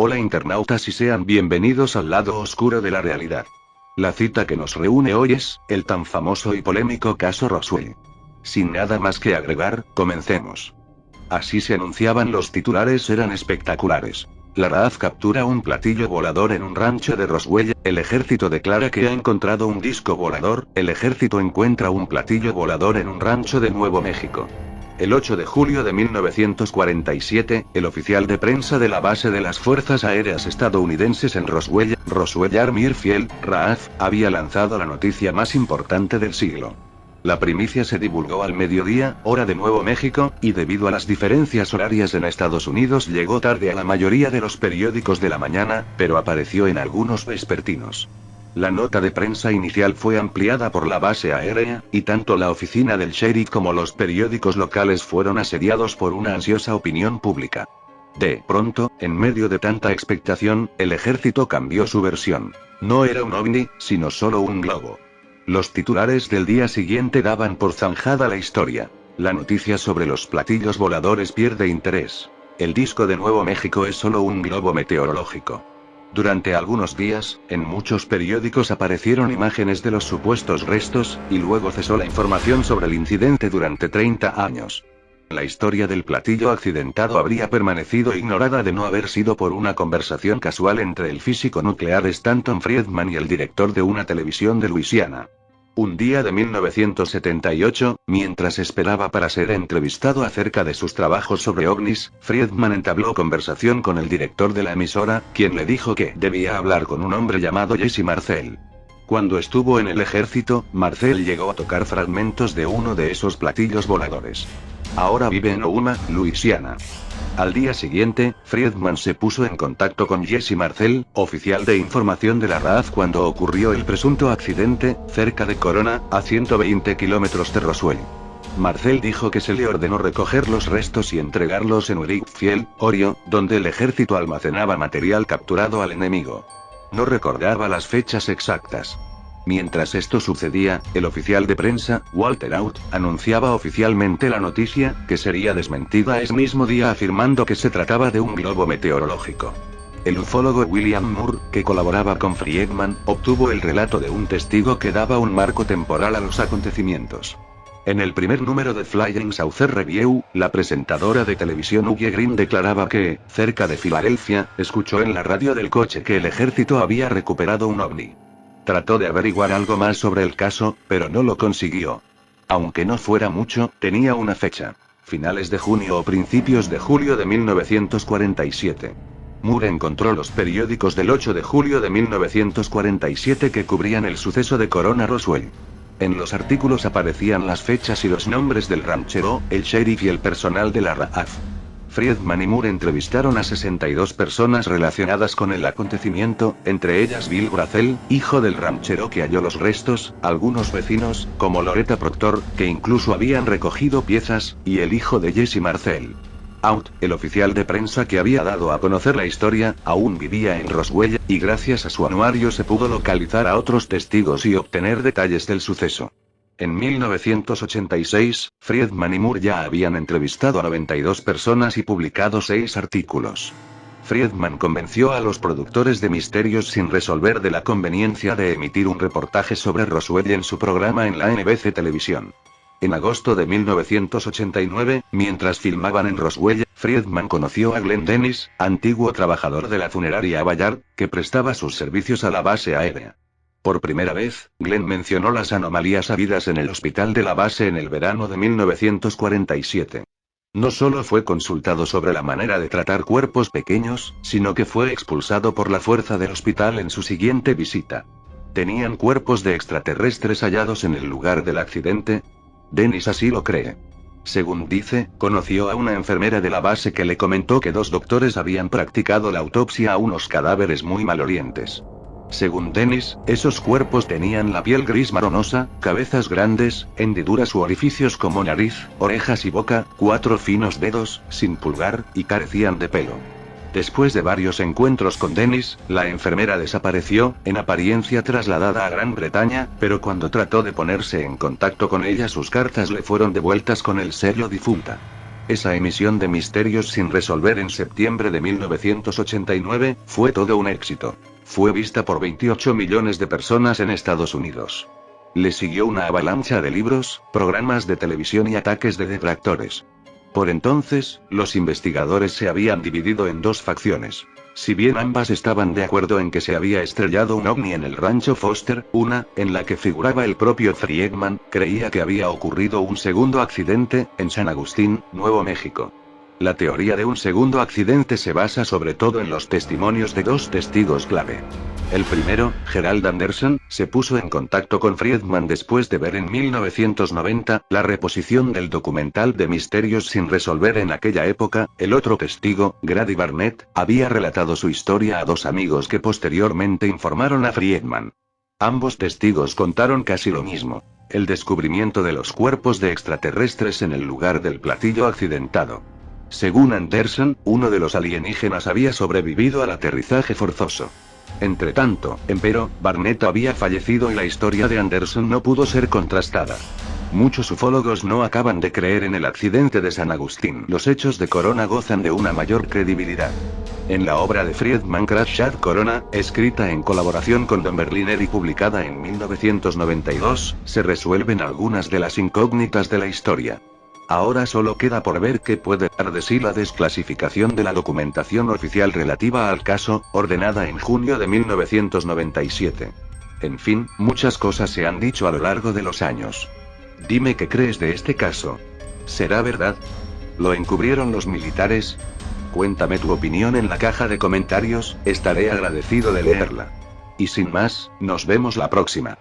Hola internautas y sean bienvenidos al lado oscuro de la realidad. La cita que nos reúne hoy es, el tan famoso y polémico caso Roswell. Sin nada más que agregar, comencemos. Así se anunciaban los titulares, eran espectaculares. La RAF captura un platillo volador en un rancho de Roswell, el ejército declara que ha encontrado un disco volador, el ejército encuentra un platillo volador en un rancho de Nuevo México. El 8 de julio de 1947, el oficial de prensa de la base de las Fuerzas Aéreas estadounidenses en Roswell, Roswell Army Airfield, RAF, había lanzado la noticia más importante del siglo. La primicia se divulgó al mediodía, hora de Nuevo México, y debido a las diferencias horarias en Estados Unidos llegó tarde a la mayoría de los periódicos de la mañana, pero apareció en algunos vespertinos. La nota de prensa inicial fue ampliada por la base aérea, y tanto la oficina del sheriff como los periódicos locales fueron asediados por una ansiosa opinión pública. De pronto, en medio de tanta expectación, el ejército cambió su versión. No era un ovni, sino solo un globo. Los titulares del día siguiente daban por zanjada la historia. La noticia sobre los platillos voladores pierde interés. El disco de Nuevo México es solo un globo meteorológico. Durante algunos días, en muchos periódicos aparecieron imágenes de los supuestos restos, y luego cesó la información sobre el incidente durante 30 años. La historia del platillo accidentado habría permanecido ignorada de no haber sido por una conversación casual entre el físico nuclear Stanton Friedman y el director de una televisión de Luisiana. Un día de 1978, mientras esperaba para ser entrevistado acerca de sus trabajos sobre ovnis, Friedman entabló conversación con el director de la emisora, quien le dijo que debía hablar con un hombre llamado Jesse Marcel. Cuando estuvo en el ejército, Marcel llegó a tocar fragmentos de uno de esos platillos voladores. Ahora vive en Ouma, Luisiana. Al día siguiente, Friedman se puso en contacto con Jesse Marcel, oficial de información de la RAF cuando ocurrió el presunto accidente, cerca de Corona, a 120 kilómetros de Roswell. Marcel dijo que se le ordenó recoger los restos y entregarlos en Wrigleyfield, Ohio, donde el ejército almacenaba material capturado al enemigo. No recordaba las fechas exactas. Mientras esto sucedía, el oficial de prensa, Walter Out, anunciaba oficialmente la noticia, que sería desmentida ese mismo día afirmando que se trataba de un globo meteorológico. El ufólogo William Moore, que colaboraba con Friedman, obtuvo el relato de un testigo que daba un marco temporal a los acontecimientos. En el primer número de Flying Saucer Review, la presentadora de televisión Uge Green declaraba que, cerca de Filadelfia, escuchó en la radio del coche que el ejército había recuperado un ovni. Trató de averiguar algo más sobre el caso, pero no lo consiguió. Aunque no fuera mucho, tenía una fecha. Finales de junio o principios de julio de 1947. Moore encontró los periódicos del 8 de julio de 1947 que cubrían el suceso de Corona Roswell. En los artículos aparecían las fechas y los nombres del ranchero, el sheriff y el personal de la RAF. Friedman y Moore entrevistaron a 62 personas relacionadas con el acontecimiento, entre ellas Bill Bracel, hijo del ranchero que halló los restos, algunos vecinos, como Loretta Proctor, que incluso habían recogido piezas, y el hijo de Jesse Marcel. Out, el oficial de prensa que había dado a conocer la historia, aún vivía en Roswell, y gracias a su anuario se pudo localizar a otros testigos y obtener detalles del suceso. En 1986, Friedman y Moore ya habían entrevistado a 92 personas y publicado 6 artículos. Friedman convenció a los productores de Misterios sin resolver de la conveniencia de emitir un reportaje sobre Roswell en su programa en la NBC Televisión. En agosto de 1989, mientras filmaban en Roswell, Friedman conoció a Glenn Dennis, antiguo trabajador de la funeraria Bayard, que prestaba sus servicios a la base aérea. Por primera vez, Glenn mencionó las anomalías habidas en el hospital de la base en el verano de 1947. No solo fue consultado sobre la manera de tratar cuerpos pequeños, sino que fue expulsado por la fuerza del hospital en su siguiente visita. ¿Tenían cuerpos de extraterrestres hallados en el lugar del accidente? Dennis así lo cree. Según dice, conoció a una enfermera de la base que le comentó que 2 doctores habían practicado la autopsia a unos cadáveres muy malolientes. Según Dennis, esos cuerpos tenían la piel gris marronosa, cabezas grandes, hendiduras u orificios como nariz, orejas y boca, 4 finos dedos, sin pulgar, y carecían de pelo. Después de varios encuentros con Dennis, la enfermera desapareció, en apariencia trasladada a Gran Bretaña, pero cuando trató de ponerse en contacto con ella sus cartas le fueron devueltas con el sello difunta. Esa emisión de Misterios sin resolver en septiembre de 1989, fue todo un éxito. Fue vista por 28 millones de personas en Estados Unidos. Le siguió una avalancha de libros, programas de televisión y ataques de detractores. Por entonces, los investigadores se habían dividido en dos facciones. Si bien ambas estaban de acuerdo en que se había estrellado un ovni en el rancho Foster, una, en la que figuraba el propio Friedman, creía que había ocurrido un segundo accidente, en San Agustín, Nuevo México. La teoría de un segundo accidente se basa sobre todo en los testimonios de dos testigos clave. El primero, Gerald Anderson, se puso en contacto con Friedman después de ver en 1990 la reposición del documental de Misterios sin resolver en aquella época. El otro testigo, Grady Barnett, había relatado su historia a dos amigos que posteriormente informaron a Friedman. Ambos testigos contaron casi lo mismo: el descubrimiento de los cuerpos de extraterrestres en el lugar del platillo accidentado. Según Anderson, uno de los alienígenas había sobrevivido al aterrizaje forzoso. Entretanto, empero, Barnett había fallecido y la historia de Anderson no pudo ser contrastada. Muchos ufólogos no acaban de creer en el accidente de San Agustín. Los hechos de Corona gozan de una mayor credibilidad. En la obra de Friedman Crash at Corona, escrita en colaboración con Don Berliner y publicada en 1992, se resuelven algunas de las incógnitas de la historia. Ahora solo queda por ver qué puede dar de sí la desclasificación de la documentación oficial relativa al caso, ordenada en junio de 1997. En fin, muchas cosas se han dicho a lo largo de los años. Dime qué crees de este caso. ¿Será verdad? ¿Lo encubrieron los militares? Cuéntame tu opinión en la caja de comentarios, estaré agradecido de leerla. Y sin más, nos vemos la próxima.